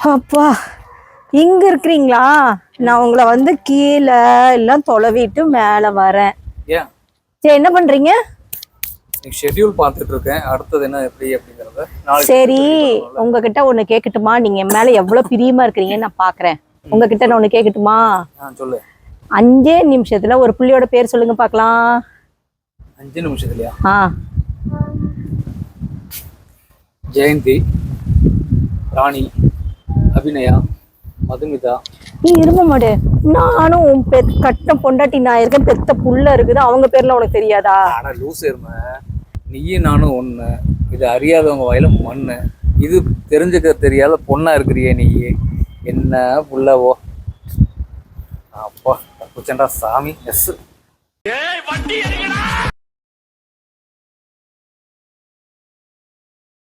அப்பா இங்க இருக்கிறீங்களா? நான் உங்களை வந்து கீழே எல்லாம் தொலைவிட்டு மேல வரேன். ஏன் சரி, என்ன பண்றீங்க? ஷெட்யூல் பார்த்துட்டு இருக்கேன், அடுத்தது என்ன எப்படி அப்படிங்கறத சரி, உங்ககிட்ட ஒண்ணு கேட்கட்டுமா? நீங்க என் மேல எவ்வளவு பிரியமா இருக்கிறீங்கன்னு நான் பாக்குறேன். உங்ககிட்ட நான் ஒண்ணு கேட்கட்டுமா? சொல்லு. 5 நிமிஷத்துல ஒரு புள்ளியோட பேர் சொல்லுங்க பாக்கலாம். 5 நிமிஷத்துலயா? ஜெயந்தி, ராணி, அபிநயா, மதுமிதா. நீ இரும்ப மாடு. நானும் உன் கட்ட பொண்டாட்டி நான் இருக்கேன், பெத்த புள்ள இருக்குது, அவங்க பேர்ல உனக்கு தெரியாதா? ஆனா லூஸ் இரும, நீயும் நானும் ஒண்ணு. இது அறியாதவங்க வாயில மண்ணு. இது தெரிஞ்சுக்க தெரியாத பொண்ணா இருக்கிறியே நீ. என்ன புள்ளவோ? அப்பா தப்புச்சண்டா சாமி. எஸ்.